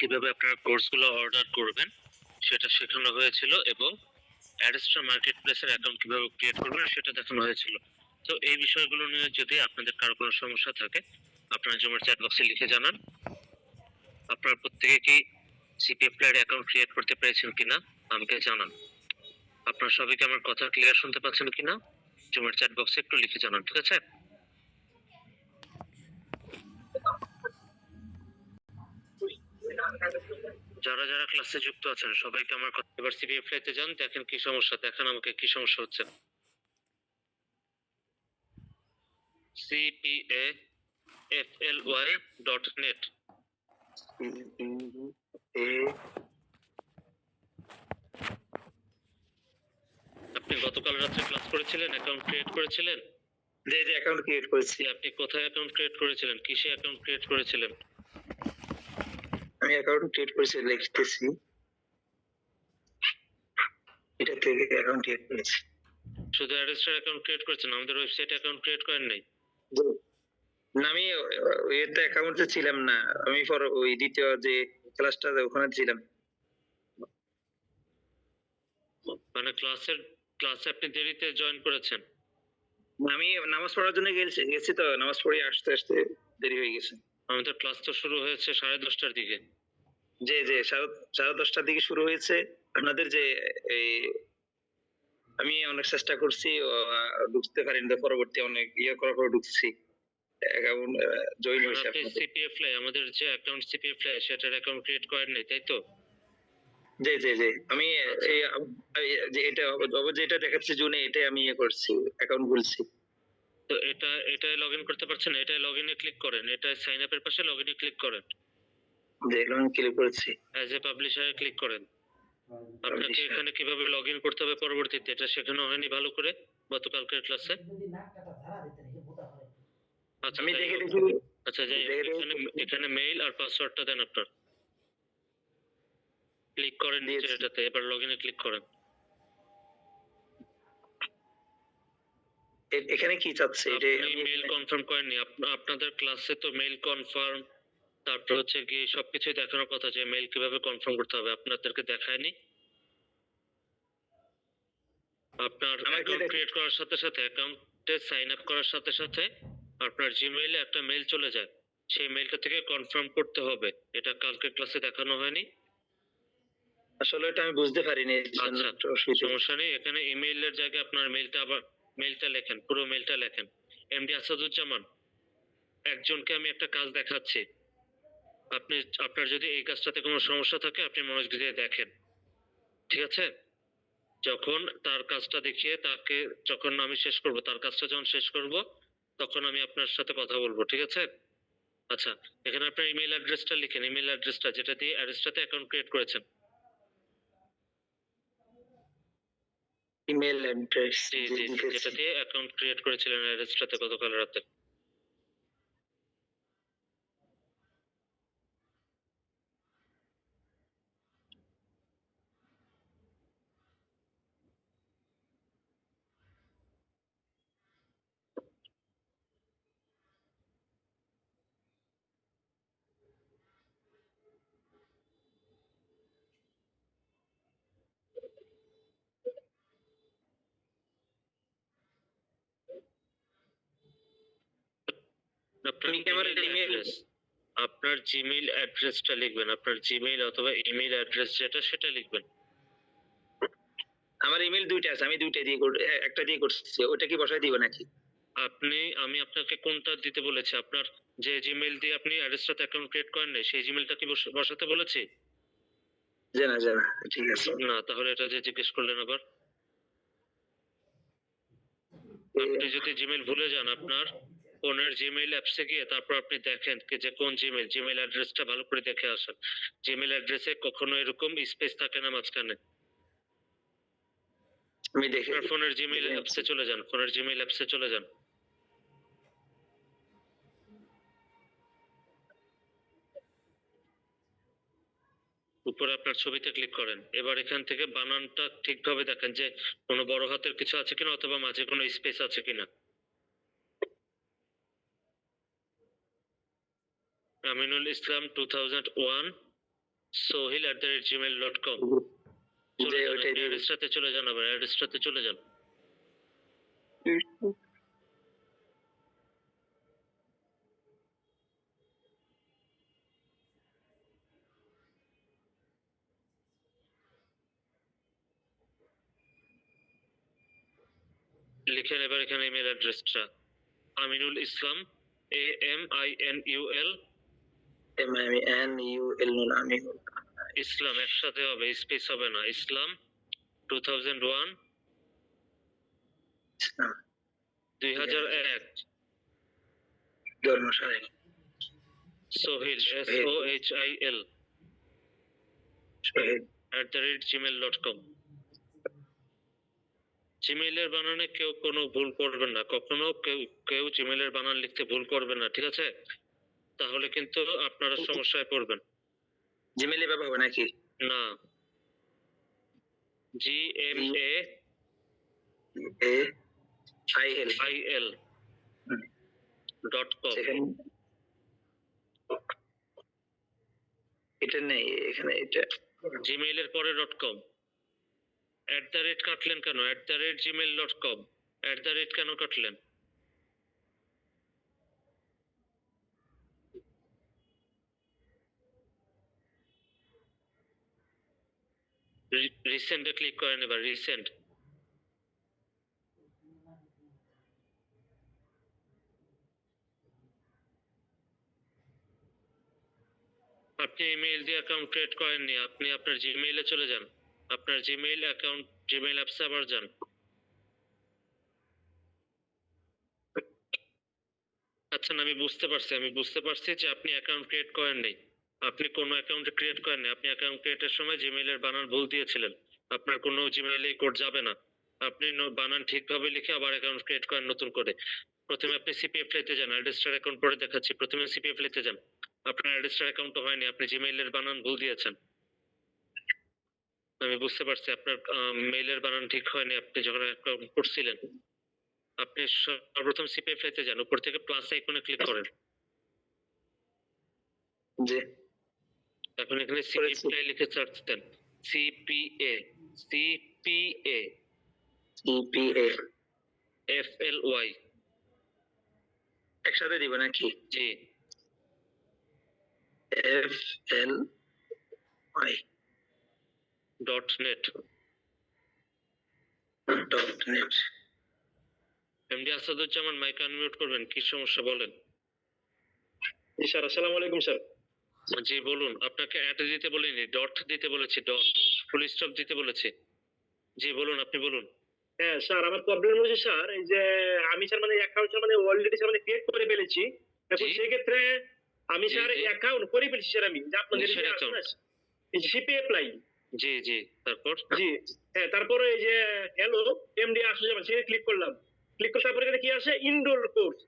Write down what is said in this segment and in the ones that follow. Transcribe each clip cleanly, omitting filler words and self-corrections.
কিভাবে আপনারা কোর্সগুলো অর্ডার করবেন সেটা শেখানো হয়েছিল এবং অ্যাডস্ট্রা মার্কেট প্লেসের অ্যাকাউন্ট কিভাবে ক্রিয়েট করবেন সেটা দেখানো হয়েছিল। তো এই বিষয়গুলো নিয়ে যদি আপনাদের কারো কোনো সমস্যা থাকে আপনারা জুমের চ্যাট বক্সে লিখে জানান। আপনারা প্রত্যেকে কি সিপিএফ প্লেয়ার অ্যাকাউন্ট ক্রিয়েট করতে পেরেছেন কিনা আমাকে জানান। আপনারা সবাই কি আমার কথা ক্লিয়ার শুনতে পাচ্ছেন কিনা জুমের চ্যাট বক্সে একটু লিখে জানান, ঠিক আছে? যারা যারা ক্লাসে যুক্ত আছেন সবাইকে আমার কথা এবার সিপিএফ প্লেতে যান, দেখেন কি সমস্যা, দেখেন আমাকে কি সমস্যা হচ্ছে। cpafly.net আপনি গতকাল রাত্রে ক্লাস করেছিলেন, অ্যাকাউন্ট ক্রিয়েট করেছিলেন? যে অ্যাকাউন্ট ক্রিয়েট করেছি। আপনি কোথায় অ্যাকাউন্ট ক্রিয়েট করেছিলেন, কিসে অ্যাকাউন্ট ক্রিয়েট করেছিলেন? আমি অ্যাকাউন্ট ক্রিয়েট করেছি, লিখতেছি এটা থেকে অ্যাকাউন্ট ক্রিয়েট করেছি। শুধু অ্যাডস্টার অ্যাকাউন্ট ক্রিয়েট করেছেন, আমাদের ওয়েবসাইটে অ্যাকাউন্ট ক্রিয়েট করেন নাই? না, আমি এতে অ্যাকাউন্টে ছিলাম না, আমি পর ওই দ্বিতীয় যে ক্লাসটা ওখানে ছিলাম। মানে ক্লাসে আপনি দেরিতে জয়েন করেছেন? আমি নামাজ পড়ার জন্য গেছি তো, নামাজ পড়ে আসতে আসতে দেরি হয়ে গেছে। আমাদের ক্লাস তো শুরু হয়েছে 10:30টার দিকে। যে 10:30টার দিকে শুরু হয়েছে আপনাদের যে এই আমি অনেক চেষ্টা করছি ঢুকতে পারিনি, তো পরবর্তী অনেক করার পর ঢুকছি, অ্যাকাউন্ট জয়েন হয়েছে। আপনি সিপিএফ লাই আমাদের যে অ্যাকাউন্ট সিপিএফ লাই সেটার অ্যাকাউন্ট ক্রিয়েট করেন নাই, তাই তো? জি জি জি, আমি যে যেটা দেখাচ্ছে জুনে, এটাই আমি করছি, অ্যাকাউন্ট খুলছি। তো এটাই লগইন করতে পারছেন, এটাই লগইনে ক্লিক করেন, এটাই সাইন আপের পাশে লগইনে ক্লিক করেন, দেখলাম ক্লিক করেছি, অ্যাজ এ পাবলিশারে ক্লিক করেন। আপনাকে এখানে কিভাবে লগইন করতে হবে পরবর্তীতে এটা শেখানো হয়নি ভালো করে গতকালকের ক্লাসে? আচ্ছা আমি দেখে দেখি। আচ্ছা যাই এখানে মেইল আর পাসওয়ার্ডটা দেন আপনার, ক্লিক করেন নিচে এটাতে, এবার লগইনে ক্লিক করেন। এখানে কি চাচ্ছে? আপনি মেইল কনফার্ম করেননি? আপনাদের ক্লাসে তো মেইল কনফার্ম, তারপর হচ্ছে কি সবকিছুই দেখানোর কথা যে মেইল কিভাবে কনফার্ম করতে হবে, আপনাদেরকে দেখায়নি? আপনার অ্যাকাউন্ট ক্রিয়েট করার সাথে সাথে অ্যাকাউন্টে সাইন আপ করার সাথে সাথে আপনার জিমেইলে একটা মেইল চলে যায়, সেই মেইলটা থেকে কনফার্ম করতে হবে। এটা কালকে ক্লাসে দেখানো হয়নি? আসলে এটা আমি বুঝতে পারিনি। আচ্ছা সমস্যা নেই, এখানে ইমেইলের জায়গায় আপনার মেইলটা আবার মেইলটা লেখেন, পুরো মেইলটা লেখেন। এমডি আসাদুজ্জামান, একজনকে আমি একটা কাজ দেখাচ্ছি, আপনার যদি এই কাজটাতে কোনো সমস্যা থাকে আপনি মনোযোগ দিয়ে দেখেন, ঠিক আছে? যখন তার কাজটা দেখিয়ে তাকে যখন আমি শেষ করব, তার কাজটা যখন শেষ করব তখন আমি আপনার সাথে কথা বলবো, ঠিক আছে? আচ্ছা এখানে আপনার ইমেল অ্যাড্রেসটা লিখেন, ইমেল অ্যাড্রেসটা যেটা দিয়ে অ্যাড্রেসটাতে অ্যাকাউন্ট ক্রিয়েট করেছেন। ইমেল অ্যাড্রেস যেটা দিয়ে অ্যাকাউন্ট ক্রিয়েট করেছিলেন অ্যাড্রেসটাতে গতকাল রাতে। আপনার জিমেইল অ্যাড্রেসটা লিখবেন, আপনার জিমেইল অথবা ইমেইল অ্যাড্রেস যেটা সেটা লিখবেন। আমার ইমেল দুইটা আছে, আমি দুইটা দিয়ে একটা দিয়ে করছি, ওটা কি বসাই দিব নাকি? আমি আপনাকে কোনটা দিতে বলেছি? আপনার যে জিমেইল দিয়ে আপনি অ্যাড্রেসটাতে অ্যাকাউন্ট ক্রিয়েট করেন নাই সেই জিমেইলটা কি বসাতে বলেছি? জানা জানা, ঠিক আছে। না তাহলে এটা যে জিজ্ঞেস করলেন আবার। আপনি যদি জিমেইল ভুলে যান আপনার ফোনের জিমেইল অ্যাপসে গিয়ে তারপর আপনি দেখেন যে কোন জিমেইল অ্যাড্রেসটা ভালো করে দেখে আসেন। জিমেইল অ্যাড্রেসে কখনো এরকম স্পেস থাকে না মাঝখানে। আমি দেখে আপনার ফোনের জিমেইল অ্যাপসে চলে যান, ফোনের জিমেইল অ্যাপসে চলে যান। উপরে আপনার ছবিতে ক্লিক করেন, এবার এখান থেকে বানানটা ঠিকভাবে দেখেন যে কোনো বড় হাতের কিছু আছে কিনা অথবা মাঝে কোনো স্পেস আছে কিনা। আমিনুল ইসলাম 2001 sohil@gmail.com যে চলে যান, ওইটাই আপনি দিব। অ্যাড্রেসটাতে চলে যান, আবার অ্যাড্রেসটাতে চলে যান। লিখেন এবার এখানে ইমেল অ্যাড্রেসটা আমিনুল ইসলাম, AMINUL MINUL নুন আমি ইসলাম একসাথে হবে, স্পেস হবে না, ইসলাম 2001 ইসলাম 2001 জন্মসালে সোহিল SOHIL শহীদ @gmail.com। জিমেইলের বানানে কেউ কোনো ভুল করবেন না, কখনো কেউ জিমেইলের বানান লিখতে ভুল করবেন না, ঠিক আছে? তাহলে কিন্তু আপনারা সমস্যায় পড়বেন। জিমেইলে ব্যবহার হবে নাকি? না, GMAIL .com সেখানে এটা নেই, এখানে এটা জিমেইলের পরে .com। কাটলেন কেন? @gmail.com কেন কাটলেন? রিসেন্টে ক্লিক করেন এবার, রিসেন্ট। আপনি ইমেইল দিয়ে অ্যাকাউন্ট ক্রিয়েট করেননি, আপনি আপনার জিমেইলে চলে যান, আপনার জিমেইল অ্যাকাউন্ট, জিমেইল অ্যাপসে আবার যান। আচ্ছা, আমি বুঝতে পারছি যে আপনি অ্যাকাউন্ট ক্রিয়েট করেননি, আপনি কোনো অ্যাকাউন্ট ক্রিয়েট করেননি, আপনি অ্যাকাউন্ট ক্রিয়েটের সময় জিমেইলের বানান ভুল দিয়েছিলেন, আপনার কোনো জিমেইলে কোড যাবে না, আপনি বানান ঠিকভাবে লিখে আবার অ্যাকাউন্ট ক্রিয়েট করেন নতুন করে। প্রথমে আপনি সিপিএফ লেতে যান, অ্যাড্রেসটার অ্যাকাউন্ট পরে দেখাচ্ছি, প্রথমে সিপিএফ লেতে যান, আপনার অ্যাড্রেসটার অ্যাকাউন্ট হয়নি, আপনি জিমেইলের বানান ভুল দিয়েছেন। আমি বুঝতে পারছি আপনার মেইলের বানান ঠিক হয়নি, আপনি যখন অ্যাকাউন্ট করছিলেন। আপনি সর্বপ্রথম সিপিএফ লেতে যান, উপর থেকে প্লাস আইকনে ক্লিক করেন। জি এখন এখানে সিপিএ লিখে সার্চ দেন, সিপিএ সিপিএ CPA FLY একসাথে দিব নাকি? জি FLY .net .net MD Asaduzzaman, mic unmute করবেন, কি সমস্যা বলেন। জি স্যার, আসসালামু আলাইকুম স্যার। জি বলুন, আপনাকে অ্যাড দিতে বলিনি, ডট দিতে বলেছি, ডট ফুল স্টপ দিতে বলেছি। জি বলুন, আপনি বলুন। হ্যাঁ স্যার, আমার প্রবলেম হচ্ছে স্যার, এই যে আমি স্যার মানে অ্যাকাউন্ট স্যার মানে অলরেডি স্যার মানে ক্রিয়েট করে ফেলেছি। এখন জি। সেই ক্ষেত্রে আমি জি, স্যার জি। অ্যাকাউন্ট করে ফেলেছি স্যার, আমি যে আপনাদের কিসের যে account? আছে না, এই সিপি অ্যাপ্লাই। জি জি, তারপর জি হ্যাঁ, তারপরে এই যে হ্যালো এমডি আসলে যাবেন, সেখানে ক্লিক করলাম। ক্লিক করে তারপরে এখানে কি আসে, ইনরোল কোর্স।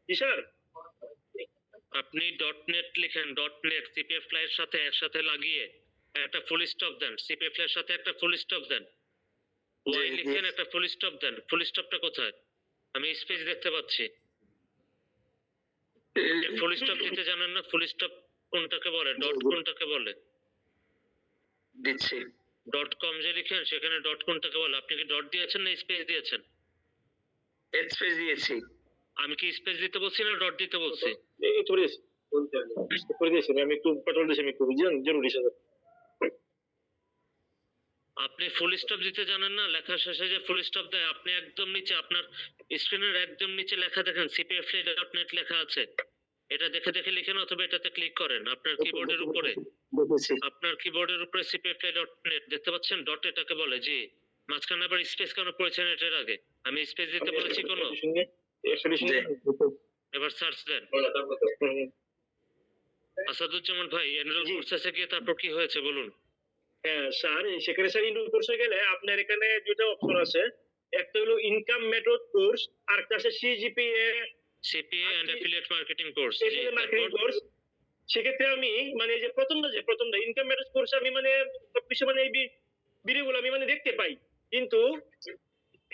জি স্যার। আপনি .net লিখেন, .net সিপিএফ এর সাথে একসাথে লাগিয়ে একটা ফুল স্টপ দেন, সিপিএফ এর সাথে একটা ফুল স্টপ দেন, ওয়াই জি, লিখেন, একটা ফুল স্টপ দেন। ফুল স্টপটা কোথায়? আমি স্পেস দেখতে পাচ্ছি। ফুল স্টপ দিতে জানেন না? ফুল স্টপ কোনটাকে বলে, ডট কোনটাকে বলে? দিচ্ছি। .com যে লিখেন সেখানে ডট কোনটাকে বলে? আপনি কি ডট দিয়েছেন না স্পেস দিয়েছেন? স্পেস দিয়েছি। আমি কি স্পেস দিতে বলছি না ডট দিতে বলছি? এই করে দিয়েছি, করে দিয়েছি আমি, একটু পেট্রোল দিয়েছি, আমি একটু জরুরি স্যার। আপনি ফুল স্টপ দিতে জানেন না? লেখার শেষে যে ফুল স্টপ দেয়, আপনি একদম নিচে, আপনার স্ক্রিনের একদম নিচে লেখা দেখেন cpfly.net লেখা আছে, এটা দেখে দেখে লিখেন অথবা এটাতে ক্লিক করেন আপনার কিবোর্ডের উপরে। দেখেছি। আপনার কিবোর্ডের উপরে cpfly.net দেখতে পাচ্ছেন, ডট এটাকে বলে। জি, মাঝখানে আবার স্পেস কেন পড়েছেন এটার আগে? আমি স্পেস দিতে বলেছি কোনো? জি। এবার সার্চ দেন। আসাদুজ্জামান ভাই, এনরোল জি। প্রসেসে গিয়ে তারপর কি হয়েছে বলুন। হ্যাঁ স্যার, সেখানে স্যার ইনরোল কোর্সে গেলে আপনার এখানে দুটো অপশন আছে, একটা হলো ইনকাম মেথড কোর্স আর একটা আছে CGPA CPA and affiliate marketing course. জি, মার্কেটিং তারপর কোর্স। সেক্ষেত্রে আমি মানে এই যে প্রথমটা ইনকাম মেথড কোর্স, আমি মানে সবকিছু মানে এই ভিডিওগুলো আমি মানে দেখতে পাই, কিন্তু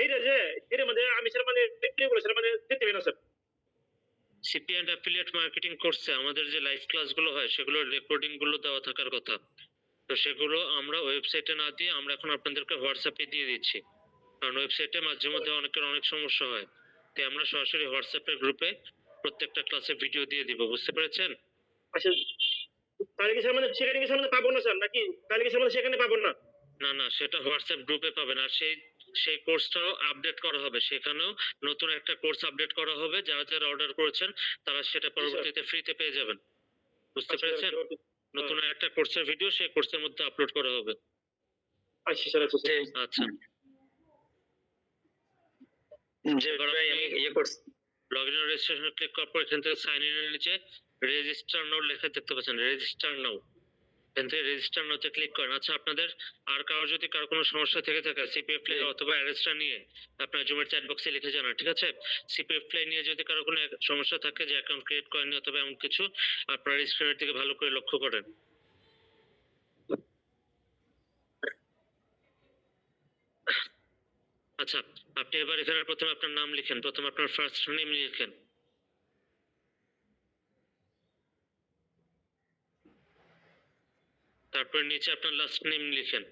এটা যে এর মধ্যে আমি স্যার মানে ভিডিওগুলো স্যার মানে দেখতে পাই না sir. CP and affiliate marketing কোর্সে আমাদের যে লাইভ ক্লাসগুলো হয় সেগুলোর রেকর্ডিং গুলো দেওয়া থাকার কথা। তো সেগুলো আমরা ওয়েবসাইটে না দিয়ে আমরা এখন আপনাদেরকে হোয়াটসঅ্যাপে দিয়ে দিচ্ছি, কারণ ওয়েবসাইটে মাঝে মধ্যে অনেকের অনেক সমস্যা হয়। তাই আমরা সরাসরি হোয়াটসঅ্যাপের গ্রুপে প্রত্যেকটা ক্লাসে ভিডিও দিয়ে দিব, বুঝতে পেরেছেন? আচ্ছা, তাহলে কি সামনে সেখানে কি সামনে পাবো না স্যার, নাকি তাহলে কি সামনে সেখানে পাবো না? না না, সেটা হোয়াটসঅ্যাপ গ্রুপে পাবেন। আর সেই কোর্সটাও আপডেট করা হবে, সেখানেও নতুন একটা কোর্স আপডেট করা হবে। যারা যারা অর্ডার করেছেন তারা সেটা পরবর্তীতে ফ্রিতে পেয়ে যাবেন, বুঝতে আচ্ছা পেরেছেন? স্যার, নতুন একটা কোর্সের ভিডিও সেই কোর্সের মধ্যে আপলোড করা হবে। আচ্ছা স্যার, আচ্ছা স্যার। আচ্ছা, যে ভাই আমি ইয়ে করছি। লগ ইন রেজিস্ট্রেশন ক্লিক করার পর এখান থেকে সাইন ইন এর নিচে রেজিস্টার নাও লেখা দেখতে পাচ্ছেন, রেজিস্টার নাও। এখান থেকে রেজিস্টার নাওতে ক্লিক করেন। আচ্ছা, আপনাদের আর যদি কারো কোনো সমস্যা থেকে থাকে সিপিএফ প্লে অথবা অ্যারেস্টটা নিয়ে আপনার জুমের চ্যাট বক্সে লিখে জানান, ঠিক আছে? সিপিএফ প্লে নিয়ে যদি কারো কোনো সমস্যা থাকে যে অ্যাকাউন্ট ক্রিয়েট করেননি অথবা এমন কিছু, আপনার স্ক্রিনের দিকে ভালো করে লক্ষ্য করেন। আচ্ছা, আপনি এবার এখানে প্রথমে আপনার নাম লিখেন, প্রথমে আপনার ফার্স্ট নেম লিখেন, তারপর নিচে আপনার লাস্ট নেম লিখেন।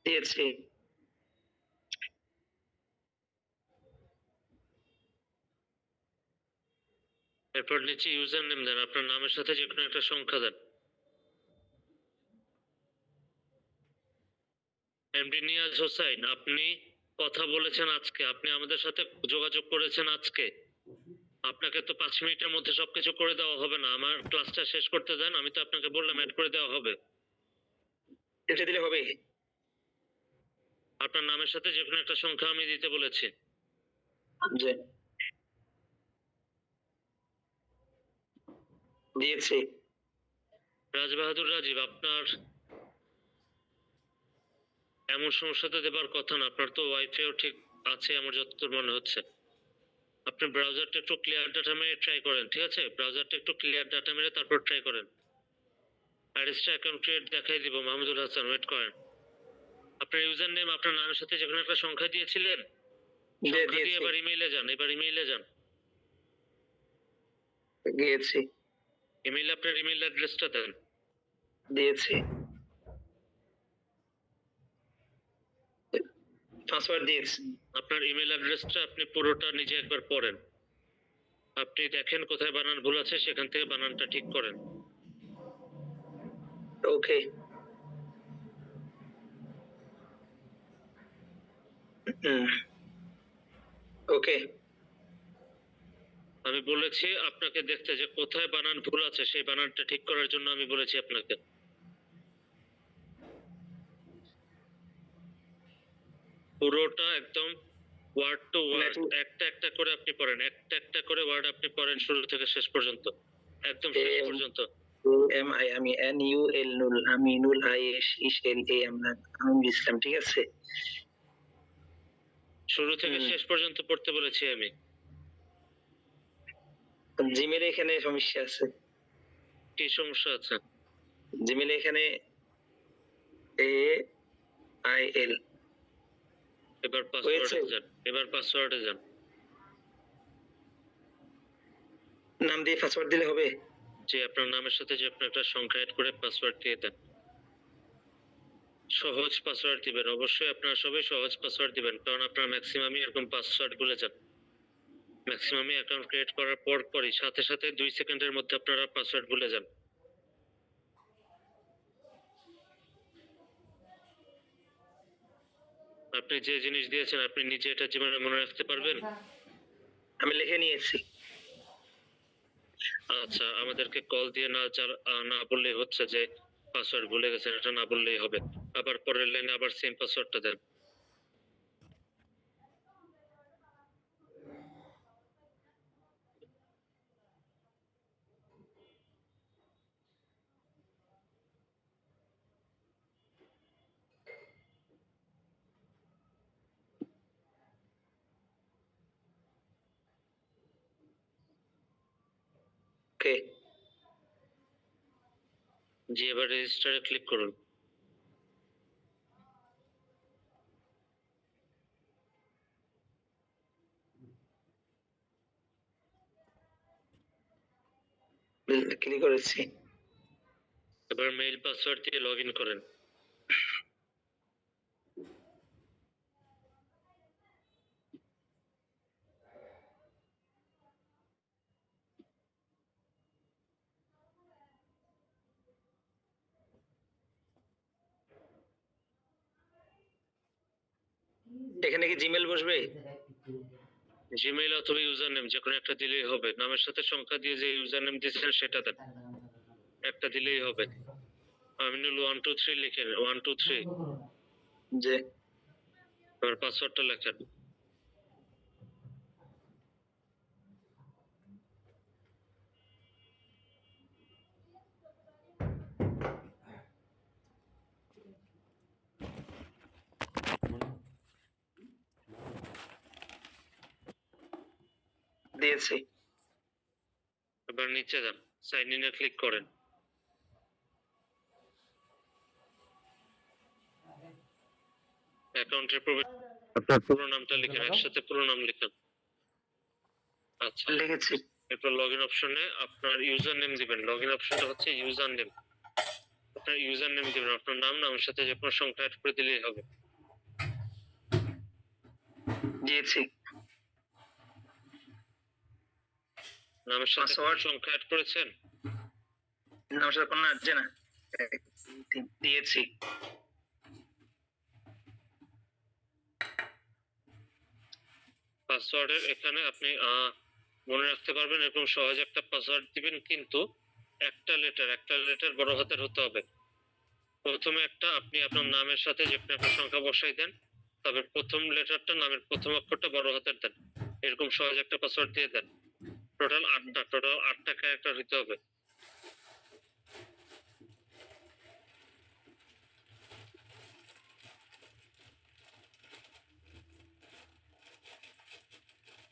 দিয়েছি। এরপর নিচে ইউজার নেম দেন, আপনার নামের সাথে যে কোনো একটা সংখ্যা দেন। এমডি নিয়াজ হোসাইন, আপনি কথা বলেছেন আজকে, আপনি আমাদের সাথে যোগাযোগ করেছেন আজকে। আপনাকে তো 5 মিনিটের মধ্যে সবকিছু করে দেওয়া হবে না, আমার ক্লাসটা শেষ করতে দেন। আমি তো আপনাকে বললাম অ্যাড করে দেওয়া হবে। এটা দিলে হবে? আপনার নামের সাথে যে কোনো একটা সংখ্যা আমি দিতে বলেছি। জি, দিয়েছি। রাজ বাহাদুর রাজীব, আপনার এমন সমস্যা তো দেবার কথা না, আপনার তো ওয়াইফাইও ঠিক আছে আমার যতদূর মনে হচ্ছে। আপনি ব্রাউজারটা একটু ক্লিয়ার ডাটা মেরে ট্রাই করেন, ঠিক আছে? ব্রাউজারটা একটু ক্লিয়ার ডাটা মেরে তারপর ট্রাই করেন। অ্যারেস্টা অ্যাকাউন্ট ক্রিয়েট দেখাই দিব, মাহমুদুল হাসান, ওয়েট করেন। আপনার ইউজার নেম আপনার নামের সাথে যে কোনো একটা সংখ্যা দিয়েছিলেন, সংখ্যা দিয়ে এবার ইমেইলে যান, এবার ইমেইলে যান। দিয়েছি। ইমেইলে আপনার ইমেইল অ্যাড্রেসটা দেন। দিয়েছি। পাসওয়ার্ড দিয়েছি। আপনার ইমেইল অ্যাড্রেসটা আপনি পুরোটা নিজে একবার পড়েন। আপনি দেখেন কোথায় বানান ভুল আছে, সেখান থেকে বানানটা ঠিক করেন। ওকে। ওকে। আমি বলেছি আপনাকে দেখতে যে কোথায় বানান ভুল আছে, সেই বানানটা ঠিক করার জন্য আমি বলেছি আপনাকে। পুরোটা একদম ওয়ার্ড টু ওয়ার্ড একটা একটা করে আপনি পড়েন, একটা একটা করে ওয়ার্ড আপনি পড়েন শুরু থেকে শেষ পর্যন্ত, একদম শেষ পর্যন্ত। এম আই আমি এন ইউ এল নুল, আমি নুল আই এস ইস এল এ আমি ইসলাম, ঠিক আছে? শুরু থেকে শেষ পর্যন্ত পড়তে বলেছি আমি। জিমেলে এখানে সমস্যা আছে। কি সমস্যা আছে? জিমেলে এখানে এ আই এল। এবার পাসওয়ার্ডে যান, এবার পাসওয়ার্ডে যান। নাম দিয়ে পাসওয়ার্ড দিলে হবে? যে আপনার নামের সাথে যে আপনি একটা সংখ্যা অ্যাড করে পাসওয়ার্ড দিয়ে দেন। সহজ পাসওয়ার্ড দিবেন, অবশ্যই আপনারা সবাই সহজ পাসওয়ার্ড দিবেন, কারণ আপনারা ম্যাক্সিমামই এরকম পাসওয়ার্ড ভুলে যান। ম্যাক্সিমামই অ্যাকাউন্ট ক্রিয়েট করার পরই সাথে সাথে 2 সেকেন্ডের মধ্যে আপনারা পাসওয়ার্ড ভুলে যান। আপনি যে জিনিস দিয়েছেন আপনি নিজে এটা জীবনে মনে রাখতে পারবেন? আমি লিখে নিয়েছি। আচ্ছা, আমাদেরকে কল দিয়ে না বললেই হচ্ছে যে পাসওয়ার্ড ভুলে গেছেন, এটা না বললেই হবে। আবার পরের লাইনে আবার সেম পাসওয়ার্ডটা দেন। ওকে। জি, এবার রেজিস্টারে ক্লিক করুন। ক্লিক করেছি। এবার মেইল পাসওয়ার্ড দিয়ে লগ ইন করেন। এখানে কি জিমেল বসবে? জিমেইল অথবা ইউজার নেম যে কোনো একটা দিলেই হবে। নামের সাথে সংখ্যা দিয়ে যে ইউজার নেম দিয়েছেন সেটা দেন, একটা দিলেই হবে। আমিনুল 123 লিখেন, 123। যে এবার পাসওয়ার্ডটা লেখেন। দিয়েছি। এবার নিচে যান, সাইন ইনে ক্লিক করেন। অ্যাকাউন্টের প্রবেশ আপনার পুরো নামটা লিখেন, একসাথে পুরো নাম লিখেন। আচ্ছা, লিখেছি। এরপর লগ ইন অপশনে আপনার ইউজার নেম দিবেন। লগ ইন অপশনটা হচ্ছে ইউজার নেম। আপনার ইউজার নেম দিবেন, আপনার নাম, নামের সাথে যে কোনো সংখ্যা অ্যাড করে দিলেই হবে। দিয়েছি। নামের সাথে পাসওয়ার্ড সংখ্যা অ্যাড করেছেন? নামের সাথে কোনো আসছে না। দিয়েছি। পাসওয়ার্ডের এখানে আপনি মনে রাখতে পারবেন এরকম সহজ একটা পাসওয়ার্ড দিবেন, কিন্তু একটা লেটার বড় হাতের হতে হবে। প্রথমে একটা আপনি আপনার নামের সাথে যে কোনো একটা সংখ্যা বসাই দেন, তবে প্রথম লেটারটা নামের প্রথম অক্ষরটা বড় হাতের দেন। এরকম সহজ একটা পাসওয়ার্ড দিয়ে দেন। টোটাল 8টা ক্যারেক্টার হতে হবে।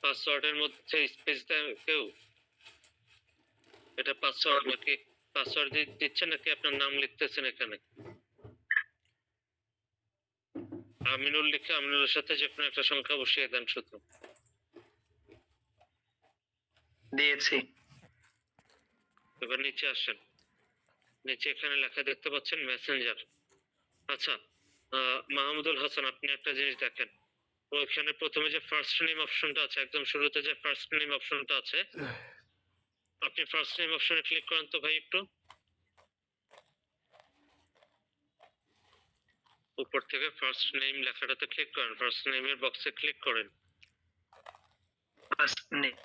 পাসওয়ার্ডের মধ্যে স্পেস দেন কেউ? এটা পাসওয়ার্ড নাকি? পাসওয়ার্ড দিচ্ছেন নাকি আপনার নাম লিখতেছেন এখানে? আমিনুল লিখে আমিনুলের সাথে যে কোনো একটা সংখ্যা বসিয়ে দেন শুধু। দিয়েছি। এবার নিচে আসেন, নিচে এখানে লেখা দেখতে পাচ্ছেন মেসেঞ্জার। আচ্ছা, মাহমুদুল হাসান, আপনি একটা জিনিস দেখেন, ওইখানে প্রথমে যে ফার্স্ট নেম অপশনটা আছে, একদম শুরুতে যে ফার্স্ট নেম অপশনটা আছে, আপনি ফার্স্ট নেম অপশনে ক্লিক করেন তো ভাই একটু। উপর থেকে ফার্স্ট নেম লেখাটাতে ক্লিক করেন, ফার্স্ট নেমের বক্সে ক্লিক করেন। First name